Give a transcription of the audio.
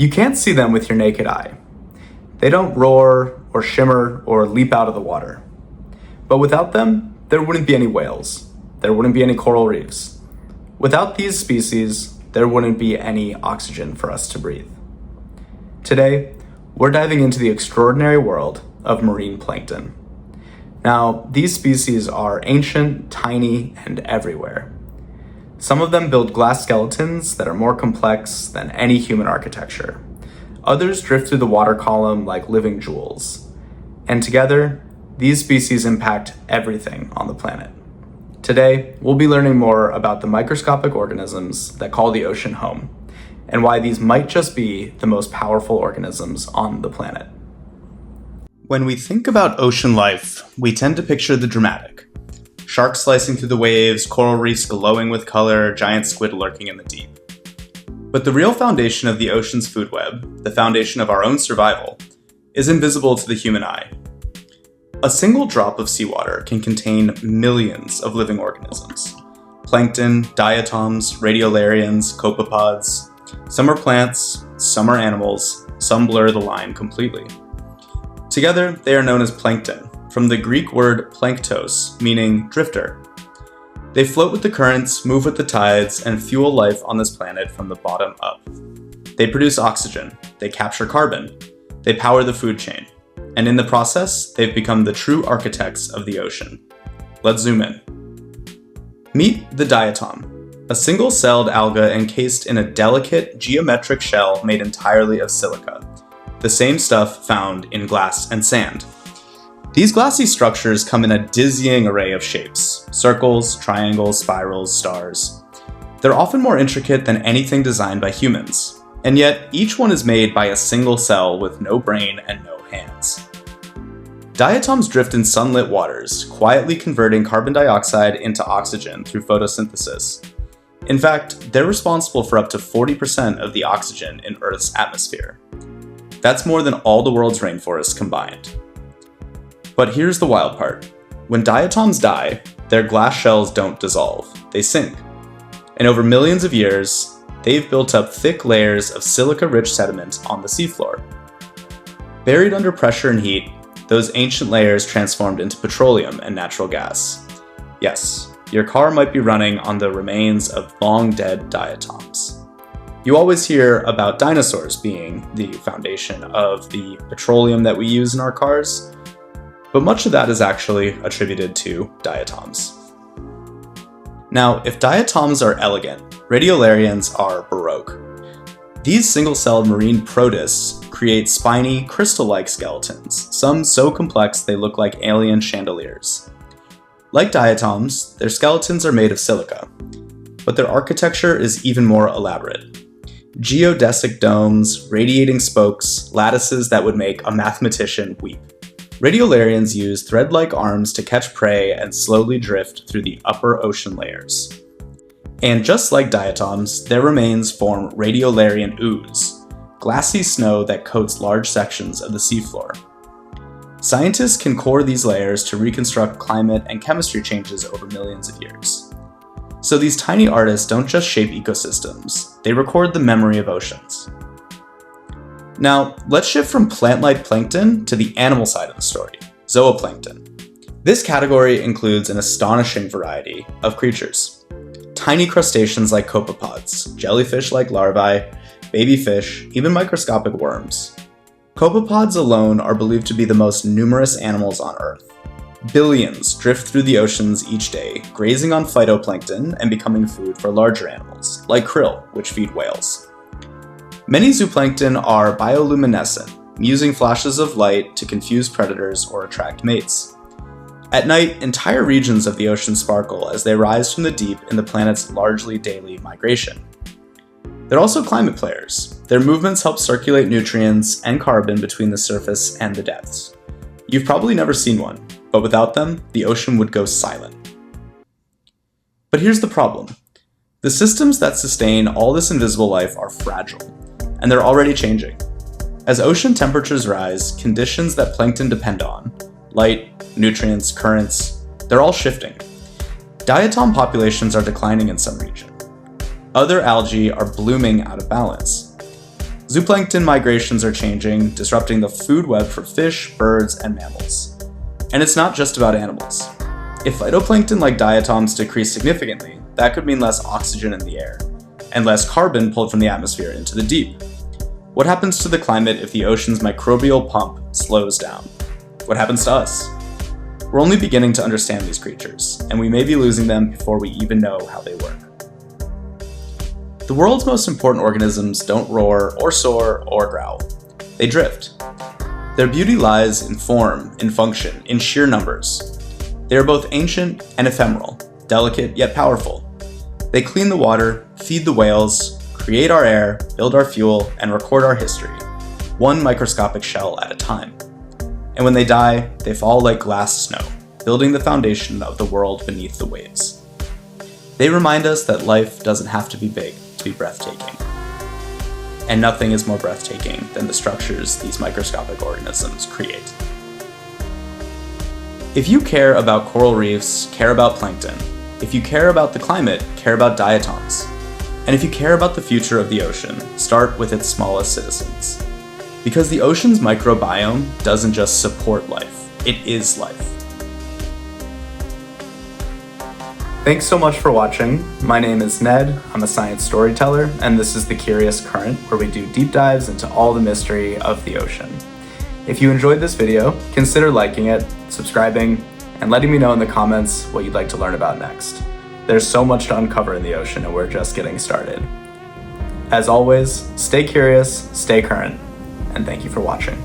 You can't see them with your naked eye. They don't roar or shimmer or leap out of the water. But without them, there wouldn't be any whales. There wouldn't be any coral reefs. Without these species, there wouldn't be any oxygen for us to breathe. Today, we're diving into the extraordinary world of marine plankton. Now, these species are ancient, tiny, and everywhere. Some of them build glass skeletons that are more complex than any human architecture. Others drift through the water column like living jewels. And together, these species impact everything on the planet. Today, we'll be learning more about the microscopic organisms that call the ocean home, and why these might just be the most powerful organisms on the planet. When we think about ocean life, we tend to picture the dramatic. Sharks slicing through the waves, coral reefs glowing with color, giant squid lurking in the deep. But the real foundation of the ocean's food web, the foundation of our own survival, is invisible to the human eye. A single drop of seawater can contain millions of living organisms. Plankton, diatoms, radiolarians, copepods. Some are plants, some are animals, some blur the line completely. Together, they are known as plankton, from the Greek word planktos, meaning drifter. They float with the currents, move with the tides, and fuel life on this planet from the bottom up. They produce oxygen, they capture carbon, they power the food chain, and in the process, they've become the true architects of the ocean. Let's zoom in. Meet the diatom, a single-celled alga encased in a delicate, geometric shell made entirely of silica, the same stuff found in glass and sand. These glassy structures come in a dizzying array of shapes: circles, triangles, spirals, stars. They're often more intricate than anything designed by humans, and yet each one is made by a single cell with no brain and no hands. Diatoms drift in sunlit waters, quietly converting carbon dioxide into oxygen through photosynthesis. In fact, they're responsible for up to 40% of the oxygen in Earth's atmosphere. That's more than all the world's rainforests combined. But here's the wild part. When diatoms die, their glass shells don't dissolve, they sink. And over millions of years, they've built up thick layers of silica-rich sediment on the seafloor. Buried under pressure and heat, those ancient layers transformed into petroleum and natural gas. Yes, your car might be running on the remains of long-dead diatoms. You always hear about dinosaurs being the foundation of the petroleum that we use in our cars, but much of that is actually attributed to diatoms. Now, if diatoms are elegant, radiolarians are baroque. These single-celled marine protists create spiny, crystal-like skeletons, some so complex they look like alien chandeliers. Like diatoms, their skeletons are made of silica, but their architecture is even more elaborate. Geodesic domes, radiating spokes, lattices that would make a mathematician weep. Radiolarians use thread-like arms to catch prey and slowly drift through the upper ocean layers. And just like diatoms, their remains form radiolarian ooze, glassy snow that coats large sections of the seafloor. Scientists can core these layers to reconstruct climate and chemistry changes over millions of years. So these tiny artists don't just shape ecosystems, they record the memory of oceans. Now, let's shift from plant-like plankton to the animal side of the story, zooplankton. This category includes an astonishing variety of creatures. Tiny crustaceans like copepods, jellyfish like larvae, baby fish, even microscopic worms. Copepods alone are believed to be the most numerous animals on Earth. Billions drift through the oceans each day, grazing on phytoplankton and becoming food for larger animals, like krill, which feed whales. Many zooplankton are bioluminescent, using flashes of light to confuse predators or attract mates. At night, entire regions of the ocean sparkle as they rise from the deep in the planet's largely daily migration. They're also climate players. Their movements help circulate nutrients and carbon between the surface and the depths. You've probably never seen one, but without them, the ocean would go silent. But here's the problem. The systems that sustain all this invisible life are fragile, and they're already changing. As ocean temperatures rise, conditions that plankton depend on, light, nutrients, currents, they're all shifting. Diatom populations are declining in some regions. Other algae are blooming out of balance. Zooplankton migrations are changing, disrupting the food web for fish, birds, and mammals. And it's not just about animals. If phytoplankton like diatoms decrease significantly, that could mean less oxygen in the air, and less carbon pulled from the atmosphere into the deep. What happens to the climate if the ocean's microbial pump slows down? What happens to us? We're only beginning to understand these creatures, and we may be losing them before we even know how they work. The world's most important organisms don't roar or soar or growl. They drift. Their beauty lies in form, in function, in sheer numbers. They are both ancient and ephemeral, delicate yet powerful. They clean the water, feed the whales, create our air, build our fuel, and record our history, one microscopic shell at a time. And when they die, they fall like glass snow, building the foundation of the world beneath the waves. They remind us that life doesn't have to be big to be breathtaking. And nothing is more breathtaking than the structures these microscopic organisms create. If you care about coral reefs, care about plankton. If you care about the climate, care about diatoms. And if you care about the future of the ocean, start with its smallest citizens. Because the ocean's microbiome doesn't just support life, it is life. Thanks so much for watching. My name is Ned, I'm a science storyteller, and this is The Curious Current, where we do deep dives into all the mystery of the ocean. If you enjoyed this video, consider liking it, subscribing, and letting me know in the comments what you'd like to learn about next. There's so much to uncover in the ocean, and we're just getting started. As always, stay curious, stay current, and thank you for watching.